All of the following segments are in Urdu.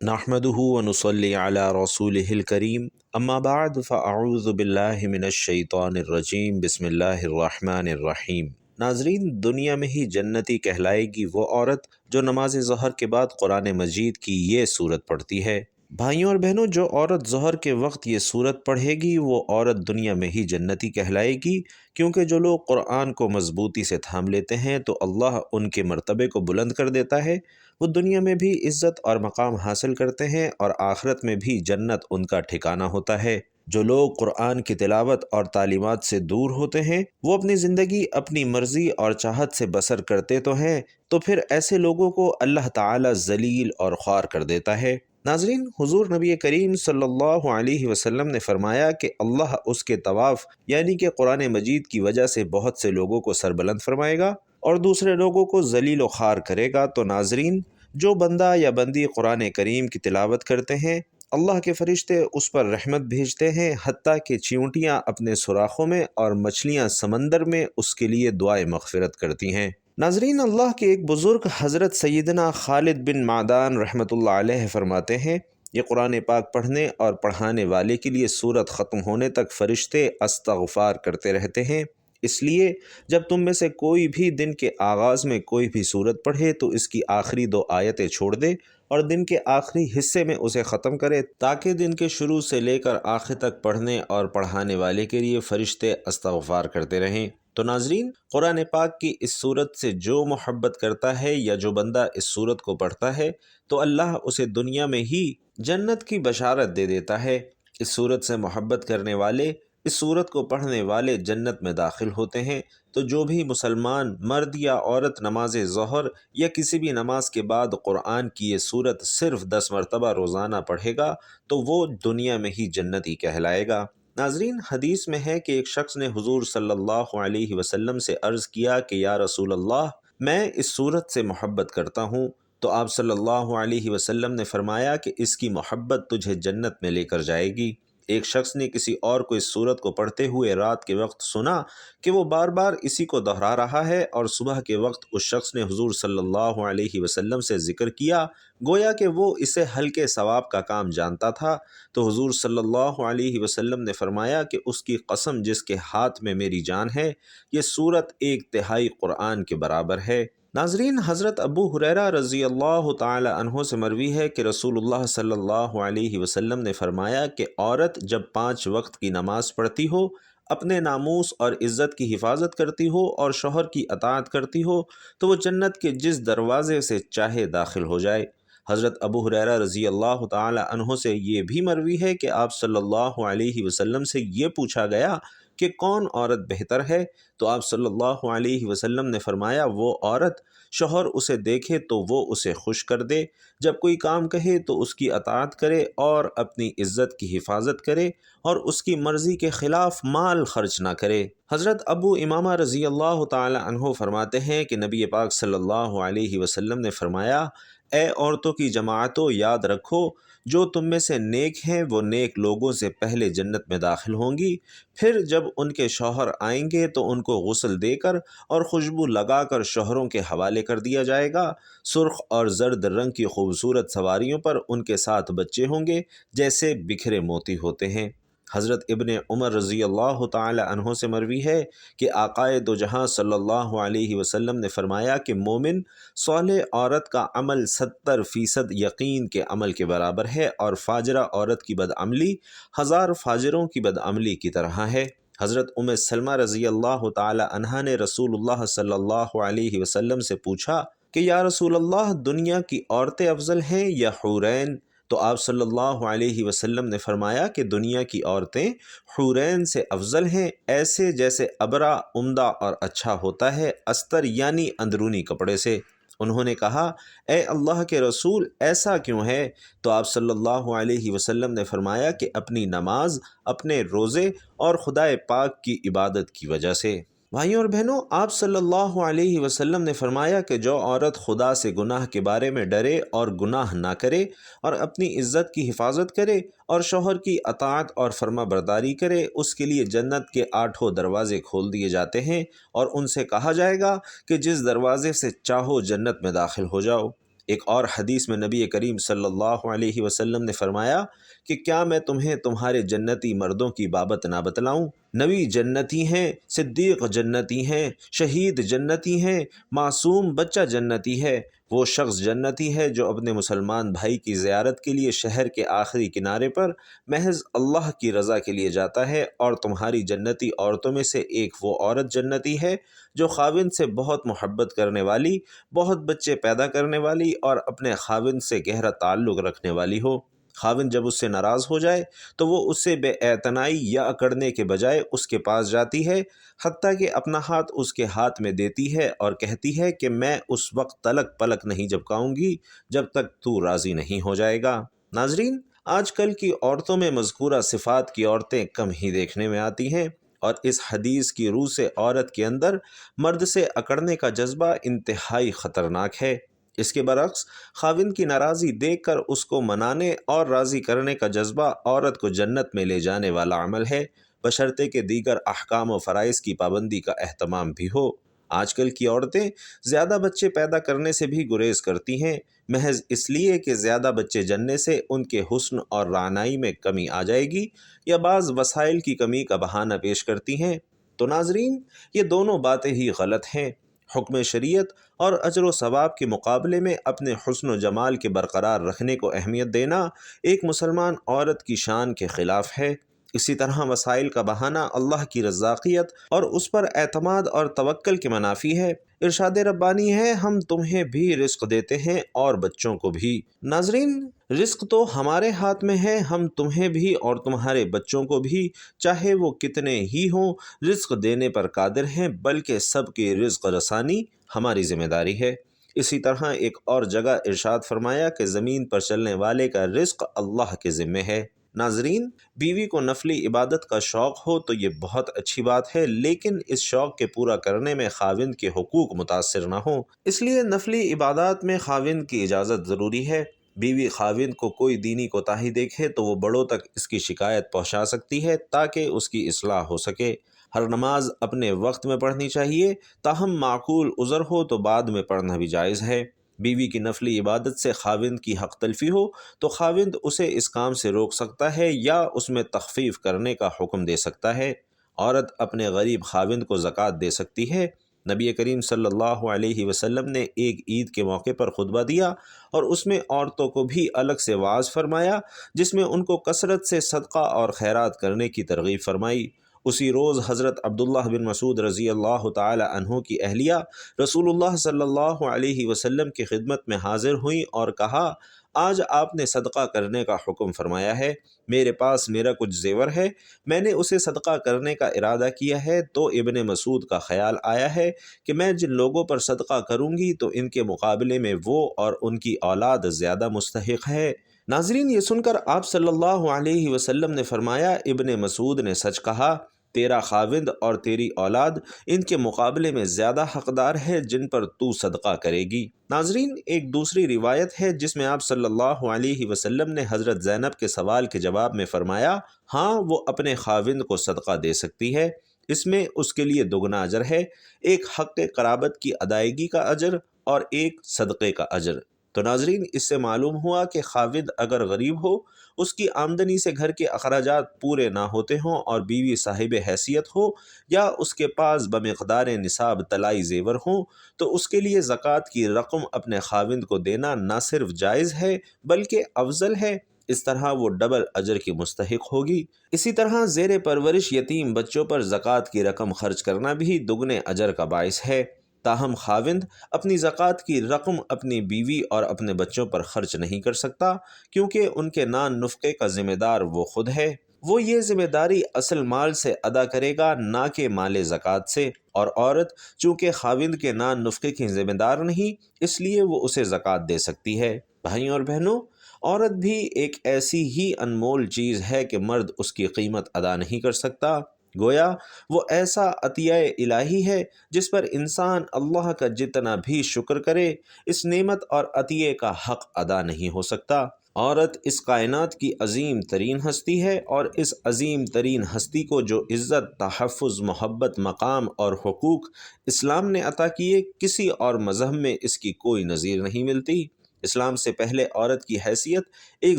نحمده ونصلي على رسوله الكريم اما بعد فاعوذ باللہ من الشیطان الرجیم بسم اللہ الرحمن الرحیم۔ ناظرین، دنیا میں ہی جنتی کہلائے گی وہ عورت جو نماز ظہر کے بعد قرآن مجید کی یہ سورت پڑھتی ہے۔ بھائیوں اور بہنوں، جو عورت ظہر کے وقت یہ سورت پڑھے گی وہ عورت دنیا میں ہی جنتی کہلائے گی، کیونکہ جو لوگ قرآن کو مضبوطی سے تھام لیتے ہیں تو اللہ ان کے مرتبے کو بلند کر دیتا ہے۔ وہ دنیا میں بھی عزت اور مقام حاصل کرتے ہیں اور آخرت میں بھی جنت ان کا ٹھکانہ ہوتا ہے۔ جو لوگ قرآن کی تلاوت اور تعلیمات سے دور ہوتے ہیں وہ اپنی زندگی اپنی مرضی اور چاہت سے بسر کرتے تو ہیں، تو پھر ایسے لوگوں کو اللہ تعالی ذلیل اور خوار کر دیتا ہے۔ ناظرین، حضور نبی کریم صلی اللہ علیہ وسلم نے فرمایا کہ اللہ اس کے طواف یعنی کہ قرآن مجید کی وجہ سے بہت سے لوگوں کو سربلند فرمائے گا اور دوسرے لوگوں کو ذلیل و خوار کرے گا۔ تو ناظرین، جو بندہ یا بندی قرآن کریم کی تلاوت کرتے ہیں اللہ کے فرشتے اس پر رحمت بھیجتے ہیں، حتیٰ کہ چیونٹیاں اپنے سوراخوں میں اور مچھلیاں سمندر میں اس کے لیے دعائے مغفرت کرتی ہیں۔ ناظرین، اللہ کے ایک بزرگ حضرت سیدنا خالد بن معدان رحمۃ اللہ علیہ فرماتے ہیں، یہ قرآن پاک پڑھنے اور پڑھانے والے کے لیے سورت ختم ہونے تک فرشتے استغفار کرتے رہتے ہیں۔ اس لیے جب تم میں سے کوئی بھی دن کے آغاز میں کوئی بھی سورت پڑھے تو اس کی آخری 2 آیتیں چھوڑ دے اور دن کے آخری حصے میں اسے ختم کرے، تاکہ دن کے شروع سے لے کر آخر تک پڑھنے اور پڑھانے والے کے لیے فرشتے استغفار کرتے رہیں۔ تو ناظرین، قرآن پاک کی اس سورت سے جو محبت کرتا ہے یا جو بندہ اس سورت کو پڑھتا ہے تو اللہ اسے دنیا میں ہی جنت کی بشارت دے دیتا ہے۔ اس سورت سے محبت کرنے والے، اس سورت کو پڑھنے والے جنت میں داخل ہوتے ہیں۔ تو جو بھی مسلمان مرد یا عورت نماز ظہر یا کسی بھی نماز کے بعد قرآن کی یہ سورت صرف 10 مرتبہ روزانہ پڑھے گا تو وہ دنیا میں ہی جنتی کہلائے گا۔ ناظرین، حدیث میں ہے کہ ایک شخص نے حضور صلی اللہ علیہ وسلم سے عرض کیا کہ یا رسول اللہ، میں اس سورت سے محبت کرتا ہوں۔ تو آپ صلی اللہ علیہ وسلم نے فرمایا کہ اس کی محبت تجھے جنت میں لے کر جائے گی۔ ایک شخص نے کسی اور کو اس سورت کو پڑھتے ہوئے رات کے وقت سنا کہ وہ بار بار اسی کو دہرا رہا ہے، اور صبح کے وقت اس شخص نے حضور صلی اللہ علیہ وسلم سے ذکر کیا، گویا کہ وہ اسے ہلکے ثواب کا کام جانتا تھا۔ تو حضور صلی اللہ علیہ وسلم نے فرمایا کہ اس کی قسم جس کے ہاتھ میں میری جان ہے، یہ سورت 1/3 قرآن کے برابر ہے۔ ناظرین، حضرت ابو ہریرہ رضی اللہ تعالی عنہ سے مروی ہے کہ رسول اللہ صلی اللہ علیہ وسلم نے فرمایا کہ عورت جب 5 وقت کی نماز پڑھتی ہو، اپنے ناموس اور عزت کی حفاظت کرتی ہو اور شوہر کی اطاعت کرتی ہو تو وہ جنت کے جس دروازے سے چاہے داخل ہو جائے۔ حضرت ابو ہریرہ رضی اللہ تعالی عنہ سے یہ بھی مروی ہے کہ آپ صلی اللہ علیہ وسلم سے یہ پوچھا گیا کہ کون عورت بہتر ہے؟ تو آپ صلی اللہ علیہ وسلم نے فرمایا، وہ عورت شوہر اسے دیکھے تو وہ اسے خوش کر دے، جب کوئی کام کہے تو اس کی اطاعت کرے اور اپنی عزت کی حفاظت کرے اور اس کی مرضی کے خلاف مال خرچ نہ کرے۔ حضرت ابو امامہ رضی اللہ تعالی عنہ فرماتے ہیں کہ نبی پاک صلی اللہ علیہ وسلم نے فرمایا، اے عورتوں کی جماعتوں، یاد رکھو جو تم میں سے نیک ہیں وہ نیک لوگوں سے پہلے جنت میں داخل ہوں گی، پھر جب ان کے شوہر آئیں گے تو ان کو غسل دے کر اور خوشبو لگا کر شوہروں کے حوالے کر دیا جائے گا۔ سرخ اور زرد رنگ کی خوبصورت سواریوں پر ان کے ساتھ بچے ہوں گے جیسے بکھرے موتی ہوتے ہیں۔ حضرت ابن عمر رضی اللہ تعالی عنہ سے مروی ہے کہ آقائے دو جہاں صلی اللہ علیہ وسلم نے فرمایا کہ مومن صالح عورت کا عمل 70% یقین کے عمل کے برابر ہے، اور فاجرہ عورت کی بدعملی 1000 فاجروں کی بدعملی کی طرح ہے۔ حضرت ام سلمہ رضی اللہ تعالی عنہا نے رسول اللہ صلی اللہ علیہ وسلم سے پوچھا کہ یا رسول اللہ، دنیا کی عورتیں افضل ہیں یا حورین؟ تو آپ صلی اللہ علیہ وسلم نے فرمایا کہ دنیا کی عورتیں حورین سے افضل ہیں، ایسے جیسے ابرا عمدہ اور اچھا ہوتا ہے استر یعنی اندرونی کپڑے سے۔ انہوں نے کہا، اے اللہ کے رسول، ایسا کیوں ہے؟ تو آپ صلی اللہ علیہ وسلم نے فرمایا کہ اپنی نماز، اپنے روزے اور خدائے پاک کی عبادت کی وجہ سے۔ بھائیوں اور بہنوں، آپ صلی اللہ علیہ وسلم نے فرمایا کہ جو عورت خدا سے گناہ کے بارے میں ڈرے اور گناہ نہ کرے اور اپنی عزت کی حفاظت کرے اور شوہر کی اطاعت اور فرما برداری کرے، اس کے لیے جنت کے 8 دروازے کھول دیے جاتے ہیں اور ان سے کہا جائے گا کہ جس دروازے سے چاہو جنت میں داخل ہو جاؤ۔ ایک اور حدیث میں نبی کریم صلی اللہ علیہ وسلم نے فرمایا کہ کیا میں تمہیں تمہارے جنتی مردوں کی بابت نہ بتلاؤں؟ نبی جنتی ہیں، صدیق جنتی ہیں، شہید جنتی ہیں، معصوم بچہ جنتی ہے۔ وہ شخص جنتی ہے جو اپنے مسلمان بھائی کی زیارت کے لیے شہر کے آخری کنارے پر محض اللہ کی رضا کے لیے جاتا ہے، اور تمہاری جنتی عورتوں میں سے ایک وہ عورت جنتی ہے جو خاوند سے بہت محبت کرنے والی، بہت بچے پیدا کرنے والی اور اپنے خاوند سے گہرا تعلق رکھنے والی ہو۔ خاوند جب اس سے ناراض ہو جائے تو وہ اس سے بے اعتنائی یا اکڑنے کے بجائے اس کے پاس جاتی ہے، حتیٰ کہ اپنا ہاتھ اس کے ہاتھ میں دیتی ہے اور کہتی ہے کہ میں اس وقت تلک پلک نہیں جھپکاؤں گی جب تک تو راضی نہیں ہو جائے گا۔ ناظرین، آج کل کی عورتوں میں مذکورہ صفات کی عورتیں کم ہی دیکھنے میں آتی ہیں، اور اس حدیث کی روح سے عورت کے اندر مرد سے اکڑنے کا جذبہ انتہائی خطرناک ہے۔ اس کے برعکس خاوند کی ناراضی دیکھ کر اس کو منانے اور راضی کرنے کا جذبہ عورت کو جنت میں لے جانے والا عمل ہے، بشرطے کہ دیگر احکام و فرائض کی پابندی کا اہتمام بھی ہو۔ آج کل کی عورتیں زیادہ بچے پیدا کرنے سے بھی گریز کرتی ہیں، محض اس لیے کہ زیادہ بچے جننے سے ان کے حسن اور رعنائی میں کمی آ جائے گی، یا بعض وسائل کی کمی کا بہانہ پیش کرتی ہیں۔ تو ناظرین، یہ دونوں باتیں ہی غلط ہیں۔ حکم شریعت اور اجر و ثواب کے مقابلے میں اپنے حسن و جمال کے برقرار رکھنے کو اہمیت دینا ایک مسلمان عورت کی شان کے خلاف ہے۔ اسی طرح وسائل کا بہانہ اللہ کی رزاقیت اور اس پر اعتماد اور توکل کے منافی ہے۔ ارشاد ربانی ہے، ہم تمہیں بھی رزق دیتے ہیں اور بچوں کو بھی۔ ناظرین، رزق تو ہمارے ہاتھ میں ہے، ہم تمہیں بھی اور تمہارے بچوں کو بھی، چاہے وہ کتنے ہی ہوں، رزق دینے پر قادر ہیں، بلکہ سب کی رزق رسانی ہماری ذمہ داری ہے۔ اسی طرح ایک اور جگہ ارشاد فرمایا کہ زمین پر چلنے والے کا رزق اللہ کے ذمہ ہے۔ ناظرین، بیوی کو نفلی عبادت کا شوق ہو تو یہ بہت اچھی بات ہے، لیکن اس شوق کے پورا کرنے میں خاوند کے حقوق متاثر نہ ہوں۔ اس لیے نفلی عبادات میں خاوند کی اجازت ضروری ہے۔ بیوی خاوند کو کوئی دینی کوتاہی دیکھے تو وہ بڑوں تک اس کی شکایت پہنچا سکتی ہے تاکہ اس کی اصلاح ہو سکے۔ ہر نماز اپنے وقت میں پڑھنی چاہیے، تاہم معقول عذر ہو تو بعد میں پڑھنا بھی جائز ہے۔ بیوی کی نفلی عبادت سے خاوند کی حق تلفی ہو تو خاوند اسے اس کام سے روک سکتا ہے یا اس میں تخفیف کرنے کا حکم دے سکتا ہے۔ عورت اپنے غریب خاوند کو زکوٰۃ دے سکتی ہے۔ نبی کریم صلی اللہ علیہ وسلم نے ایک عید کے موقع پر خطبہ دیا اور اس میں عورتوں کو بھی الگ سے واعظ فرمایا، جس میں ان کو کثرت سے صدقہ اور خیرات کرنے کی ترغیب فرمائی۔ اسی روز حضرت عبداللہ بن مسعود رضی اللہ تعالی عنہ کی اہلیہ رسول اللہ صلی اللہ علیہ وسلم کی خدمت میں حاضر ہوئیں اور کہا، آج آپ نے صدقہ کرنے کا حکم فرمایا ہے، میرے پاس میرا کچھ زیور ہے، میں نے اسے صدقہ کرنے کا ارادہ کیا ہے، تو ابن مسعود کا خیال آیا ہے کہ میں جن لوگوں پر صدقہ کروں گی تو ان کے مقابلے میں وہ اور ان کی اولاد زیادہ مستحق ہے۔ ناظرین، یہ سن کر آپ صلی اللہ علیہ وسلم نے فرمایا، ابن مسعود نے سچ کہا، تیرا خاوند اور تیری اولاد ان کے مقابلے میں زیادہ حقدار ہے جن پر تو صدقہ کرے گی۔ ناظرین، ایک دوسری روایت ہے جس میں آپ صلی اللہ علیہ وسلم نے حضرت زینب کے سوال کے جواب میں فرمایا، ہاں وہ اپنے خاوند کو صدقہ دے سکتی ہے، اس میں اس کے لیے دگنا اجر ہے، ایک حق قرابت کی ادائیگی کا اجر اور ایک صدقے کا اجر۔ تو ناظرین، اس سے معلوم ہوا کہ خاوند اگر غریب ہو، اس کی آمدنی سے گھر کے اخراجات پورے نہ ہوتے ہوں اور بیوی صاحب حیثیت ہو یا اس کے پاس بمقدار نصاب طلائی زیور ہوں، تو اس کے لیے زکوٰۃ کی رقم اپنے خاوند کو دینا نہ صرف جائز ہے بلکہ افضل ہے۔ اس طرح وہ ڈبل اجر کی مستحق ہوگی۔ اسی طرح زیر پرورش یتیم بچوں پر زکوٰۃ کی رقم خرچ کرنا بھی دگنے اجر کا باعث ہے۔ تاہم خاوند اپنی زکوٰۃ کی رقم اپنی بیوی اور اپنے بچوں پر خرچ نہیں کر سکتا، کیونکہ ان کے نان نفقے کا ذمہ دار وہ خود ہے۔ وہ یہ ذمہ داری اصل مال سے ادا کرے گا، نہ کہ مال زکوٰۃ سے، اور عورت چونکہ خاوند کے نان نفقے کی ذمہ دار نہیں، اس لیے وہ اسے زکوٰۃ دے سکتی ہے۔ بھائیوں اور بہنوں، عورت بھی ایک ایسی ہی انمول چیز ہے کہ مرد اس کی قیمت ادا نہیں کر سکتا۔ گویا وہ ایسا عطیہ الہی ہے جس پر انسان اللہ کا جتنا بھی شکر کرے، اس نعمت اور عطیے کا حق ادا نہیں ہو سکتا۔ عورت اس کائنات کی عظیم ترین ہستی ہے، اور اس عظیم ترین ہستی کو جو عزت، تحفظ، محبت، مقام اور حقوق اسلام نے عطا کیے، کسی اور مذہب میں اس کی کوئی نظیر نہیں ملتی۔ اسلام سے پہلے عورت کی حیثیت ایک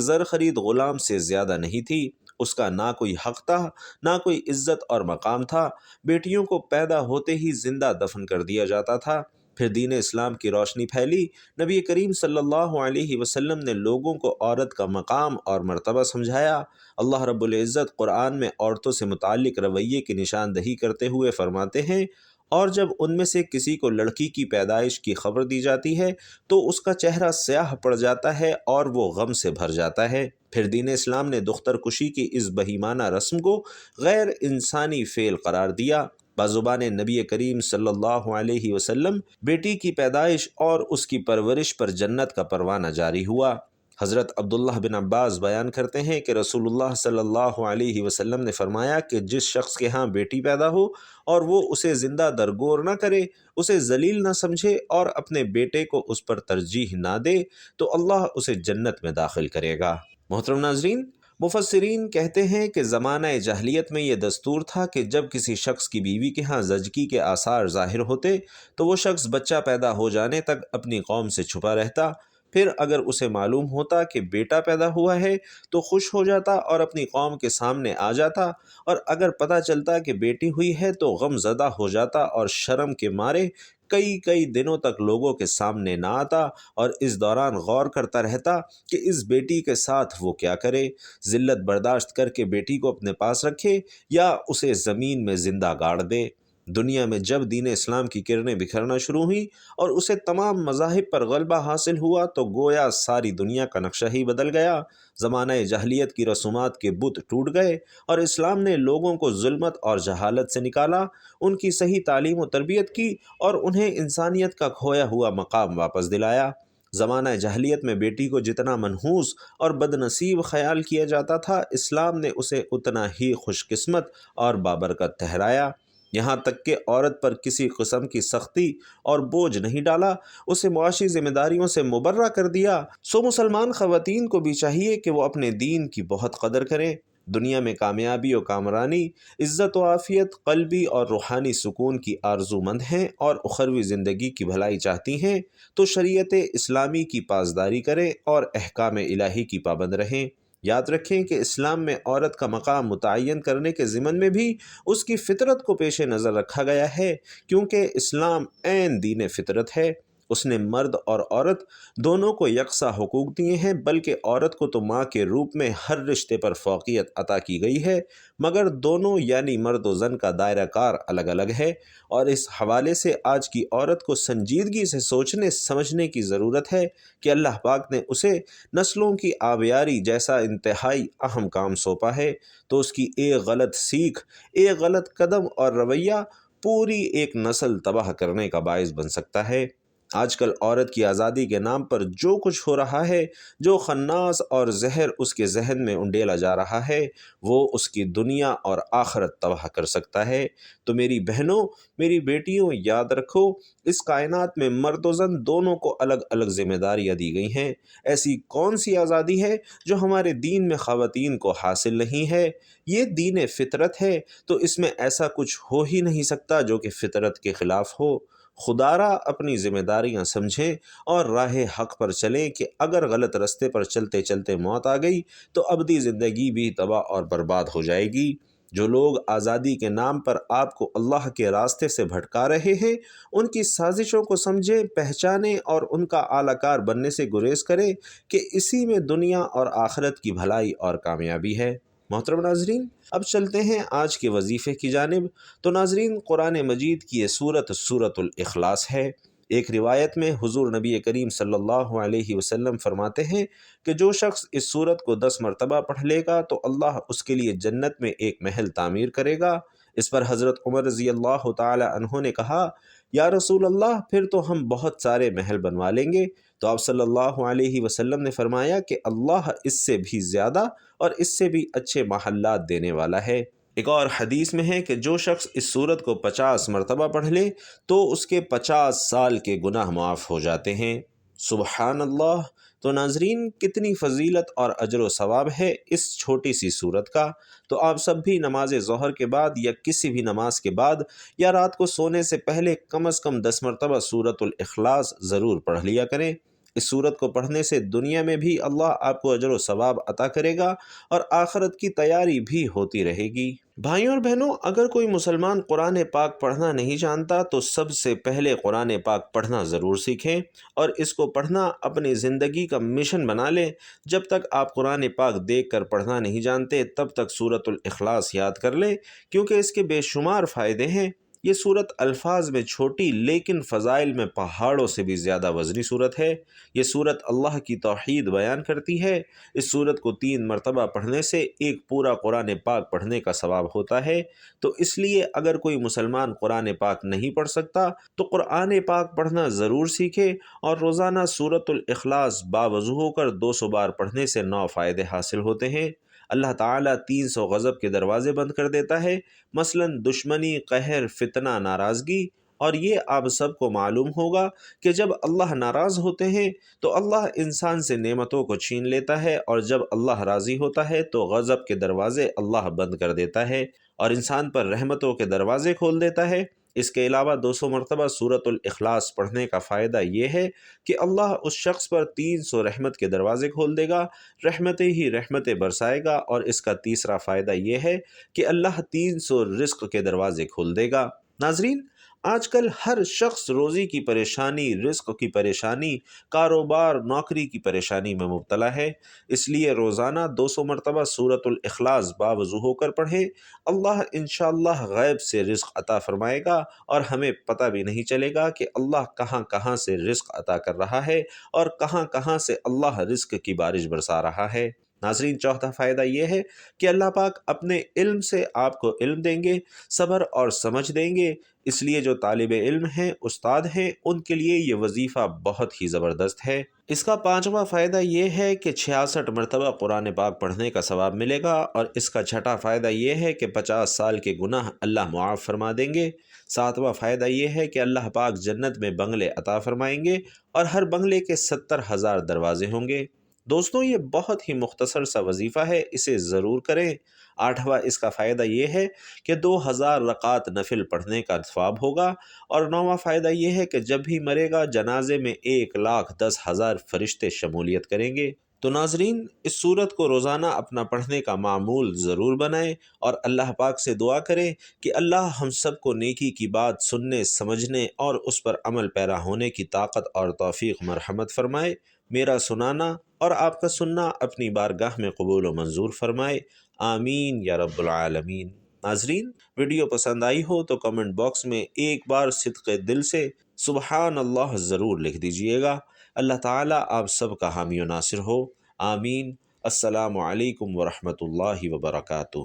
زر خرید غلام سے زیادہ نہیں تھی۔ اس کا نہ کوئی حق تھا، نہ کوئی عزت اور مقام تھا۔ بیٹیوں کو پیدا ہوتے ہی زندہ دفن کر دیا جاتا تھا۔ پھر دین اسلام کی روشنی پھیلی۔ نبی کریم صلی اللہ علیہ وسلم نے لوگوں کو عورت کا مقام اور مرتبہ سمجھایا۔ اللہ رب العزت قرآن میں عورتوں سے متعلق رویے کی نشاندہی کرتے ہوئے فرماتے ہیں، اور جب ان میں سے کسی کو لڑکی کی پیدائش کی خبر دی جاتی ہے تو اس کا چہرہ سیاہ پڑ جاتا ہے اور وہ غم سے بھر جاتا ہے۔ پھر دین اسلام نے دختر کشی کی اس بہیمانہ رسم کو غیر انسانی فعل قرار دیا۔ بزبان نبی کریم صلی اللہ علیہ وسلم بیٹی کی پیدائش اور اس کی پرورش پر جنت کا پروانہ جاری ہوا۔ حضرت عبداللہ بن عباس بیان کرتے ہیں کہ رسول اللہ صلی اللہ علیہ وسلم نے فرمایا کہ جس شخص کے ہاں بیٹی پیدا ہو اور وہ اسے زندہ درگور نہ کرے، اسے ذلیل نہ سمجھے اور اپنے بیٹے کو اس پر ترجیح نہ دے تو اللہ اسے جنت میں داخل کرے گا۔ محترم ناظرین، مفسرین کہتے ہیں کہ زمانہ جاہلیت میں یہ دستور تھا کہ جب کسی شخص کی بیوی کے ہاں زچگی کے آثار ظاہر ہوتے تو وہ شخص بچہ پیدا ہو جانے تک اپنی قوم سے چھپا رہتا۔ پھر اگر اسے معلوم ہوتا کہ بیٹا پیدا ہوا ہے تو خوش ہو جاتا اور اپنی قوم کے سامنے آ جاتا، اور اگر پتہ چلتا کہ بیٹی ہوئی ہے تو غم زدہ ہو جاتا اور شرم کے مارے کئی دنوں تک لوگوں کے سامنے نہ آتا، اور اس دوران غور کرتا رہتا کہ اس بیٹی کے ساتھ وہ کیا کرے، ذلت برداشت کر کے بیٹی کو اپنے پاس رکھے یا اسے زمین میں زندہ گاڑ دے۔ دنیا میں جب دین اسلام کی کرنیں بکھرنا شروع ہوئیں اور اسے تمام مذاہب پر غلبہ حاصل ہوا تو گویا ساری دنیا کا نقشہ ہی بدل گیا۔ زمانہ جاہلیت کی رسومات کے بت ٹوٹ گئے اور اسلام نے لوگوں کو ظلمت اور جہالت سے نکالا، ان کی صحیح تعلیم و تربیت کی اور انہیں انسانیت کا کھویا ہوا مقام واپس دلایا۔ زمانہ جاہلیت میں بیٹی کو جتنا منحوس اور بد نصیب خیال کیا جاتا تھا، اسلام نے اسے اتنا ہی خوش قسمت اور بابرکت ٹھہرایا۔ یہاں تک کہ عورت پر کسی قسم کی سختی اور بوجھ نہیں ڈالا، اسے معاشی ذمہ داریوں سے مبرہ کر دیا۔ سو مسلمان خواتین کو بھی چاہیے کہ وہ اپنے دین کی بہت قدر کریں۔ دنیا میں کامیابی و کامرانی، عزت و عافیت، قلبی اور روحانی سکون کی آرزو مند ہیں اور اخروی زندگی کی بھلائی چاہتی ہیں تو شریعت اسلامی کی پاسداری کریں اور احکام الہی کی پابند رہیں۔ یاد رکھیں کہ اسلام میں عورت کا مقام متعین کرنے کے ضمن میں بھی اس کی فطرت کو پیش نظر رکھا گیا ہے، کیونکہ اسلام عین دین فطرت ہے۔ اس نے مرد اور عورت دونوں کو یکساں حقوق دیے ہیں، بلکہ عورت کو تو ماں کے روپ میں ہر رشتے پر فوقیت عطا کی گئی ہے، مگر دونوں یعنی مرد و زن کا دائرہ کار الگ الگ ہے، اور اس حوالے سے آج کی عورت کو سنجیدگی سے سوچنے سمجھنے کی ضرورت ہے کہ اللہ پاک نے اسے نسلوں کی آبیاری جیسا انتہائی اہم کام سونپا ہے، تو اس کی ایک غلط سیکھ، ایک غلط قدم اور رویہ پوری ایک نسل تباہ کرنے کا باعث بن سکتا ہے۔ آج کل عورت کی آزادی کے نام پر جو کچھ ہو رہا ہے، جو خناس اور زہر اس کے ذہن میں انڈیلا جا رہا ہے، وہ اس کی دنیا اور آخرت تباہ کر سکتا ہے۔ تو میری بہنوں، میری بیٹیوں، یاد رکھو، اس کائنات میں مرد و زن دونوں کو الگ الگ ذمہ داریاں دی گئی ہیں۔ ایسی کون سی آزادی ہے جو ہمارے دین میں خواتین کو حاصل نہیں ہے؟ یہ دین فطرت ہے، تو اس میں ایسا کچھ ہو ہی نہیں سکتا جو کہ فطرت کے خلاف ہو۔ خدا را اپنی ذمہ داریاں سمجھیں اور راہ حق پر چلیں کہ اگر غلط رستے پر چلتے چلتے موت آ گئی تو ابدی زندگی بھی تباہ اور برباد ہو جائے گی۔ جو لوگ آزادی کے نام پر آپ کو اللہ کے راستے سے بھٹکا رہے ہیں، ان کی سازشوں کو سمجھیں، پہچانیں اور ان کا اعلی کار بننے سے گریز کریں کہ اسی میں دنیا اور آخرت کی بھلائی اور کامیابی ہے۔ محترم ناظرین، اب چلتے ہیں آج کے وظیفے کی جانب۔ تو ناظرین، قرآن مجید کی یہ سورۃ الاخلاص ہے۔ ایک روایت میں حضور نبی کریم صلی اللہ علیہ وسلم فرماتے ہیں کہ جو شخص اس سورت کو 10 مرتبہ پڑھ لے گا تو اللہ اس کے لیے جنت میں ایک محل تعمیر کرے گا۔ اس پر حضرت عمر رضی اللہ تعالی عنہ نے کہا، یا رسول اللہ، پھر تو ہم بہت سارے محل بنوا لیں گے۔ تو آپ صلی اللہ علیہ وسلم نے فرمایا کہ اللہ اس سے بھی زیادہ اور اس سے بھی اچھے محلات دینے والا ہے۔ ایک اور حدیث میں ہے کہ جو شخص اس سورت کو 50 مرتبہ پڑھ لے تو اس کے 50 سال کے گناہ معاف ہو جاتے ہیں۔ سبحان اللہ! تو ناظرین، کتنی فضیلت اور اجر و ثواب ہے اس چھوٹی سی سورت کا۔ تو آپ سب بھی نماز ظہر کے بعد یا کسی بھی نماز کے بعد یا رات کو سونے سے پہلے کم از کم 10 مرتبہ سورۃ الاخلاص ضرور پڑھ لیا کریں۔ اس صورت کو پڑھنے سے دنیا میں بھی اللہ آپ کو اجر و ثواب عطا کرے گا اور آخرت کی تیاری بھی ہوتی رہے گی۔ بھائیوں اور بہنوں، اگر کوئی مسلمان قرآن پاک پڑھنا نہیں جانتا تو سب سے پہلے قرآن پاک پڑھنا ضرور سیکھیں اور اس کو پڑھنا اپنی زندگی کا مشن بنا لیں۔ جب تک آپ قرآن پاک دیکھ کر پڑھنا نہیں جانتے تب تک سورۃ الاخلاص یاد کر لیں، کیونکہ اس کے بے شمار فائدے ہیں۔ یہ صورت الفاظ میں چھوٹی لیکن فضائل میں پہاڑوں سے بھی زیادہ وزنی صورت ہے۔ یہ صورت اللہ کی توحید بیان کرتی ہے۔ اس صورت کو 3 مرتبہ پڑھنے سے ایک پورا قرآن پاک پڑھنے کا ثواب ہوتا ہے۔ تو اس لیے اگر کوئی مسلمان قرآن پاک نہیں پڑھ سکتا تو قرآن پاک پڑھنا ضرور سیکھے اور روزانہ سورۃ الاخلاص باوضو ہو کر 200 بار پڑھنے سے 9 فائدے حاصل ہوتے ہیں۔ اللہ تعالیٰ 300 غضب کے دروازے بند کر دیتا ہے، مثلا دشمنی، قہر، فتنہ، ناراضگی۔ اور یہ آپ سب کو معلوم ہوگا کہ جب اللہ ناراض ہوتے ہیں تو اللہ انسان سے نعمتوں کو چھین لیتا ہے، اور جب اللہ راضی ہوتا ہے تو غضب کے دروازے اللہ بند کر دیتا ہے اور انسان پر رحمتوں کے دروازے کھول دیتا ہے۔ اس کے علاوہ 200 مرتبہ سورۃ الاخلاص پڑھنے کا فائدہ یہ ہے کہ اللہ اس شخص پر 300 رحمت کے دروازے کھول دے گا، رحمتیں ہی رحمتیں برسائے گا۔ اور اس کا تیسرا فائدہ یہ ہے کہ اللہ 300 رزق کے دروازے کھول دے گا۔ ناظرین، آج کل ہر شخص روزی کی پریشانی، رزق کی پریشانی، کاروبار، نوکری کی پریشانی میں مبتلا ہے۔ اس لیے روزانہ 200 مرتبہ سورۃ الاخلاص باوضو ہو کر پڑھیں۔ اللہ انشاءاللہ غیب سے رزق عطا فرمائے گا اور ہمیں پتہ بھی نہیں چلے گا کہ اللہ کہاں کہاں سے رزق عطا کر رہا ہے اور کہاں کہاں سے اللہ رزق کی بارش برسا رہا ہے۔ ناظرین، چوتھا فائدہ یہ ہے کہ اللہ پاک اپنے علم سے آپ کو علم دیں گے، صبر اور سمجھ دیں گے۔ اس لیے جو طالب علم ہیں، استاد ہیں، ان کے لیے یہ وظیفہ بہت ہی زبردست ہے۔ اس کا 5واں فائدہ یہ ہے کہ 66 مرتبہ قرآن پاک پڑھنے کا ثواب ملے گا، اور اس کا 6واں فائدہ یہ ہے کہ 50 سال کے گناہ اللہ معاف فرما دیں گے۔ 7واں فائدہ یہ ہے کہ اللہ پاک جنت میں بنگلے عطا فرمائیں گے اور ہر بنگلے کے 70,000 دروازے ہوں گے۔ دوستوں، یہ بہت ہی مختصر سا وظیفہ ہے، اسے ضرور کریں۔ 8واں اس کا فائدہ یہ ہے کہ 2000 رکعات نفل پڑھنے کا ثواب ہوگا، اور 9واں فائدہ یہ ہے کہ جب بھی مرے گا جنازے میں 1,10,000 فرشتے شمولیت کریں گے۔ تو ناظرین، اس صورت کو روزانہ اپنا پڑھنے کا معمول ضرور بنائیں اور اللہ پاک سے دعا کریں کہ اللہ ہم سب کو نیکی کی بات سننے، سمجھنے اور اس پر عمل پیرا ہونے کی طاقت اور توفیق مرحمت فرمائے۔ میرا سنانا اور آپ کا سننا اپنی بارگاہ میں قبول و منظور فرمائے، آمین یا رب العالمین۔ ناظرین، ویڈیو پسند آئی ہو تو کمنٹ باکس میں ایک بار صدق دل سے سبحان اللہ ضرور لکھ دیجئے گا۔ اللہ تعالیٰ آپ سب کا حامی و ناصر ہو، آمین۔ السلام علیکم ورحمۃ اللہ وبرکاتہ۔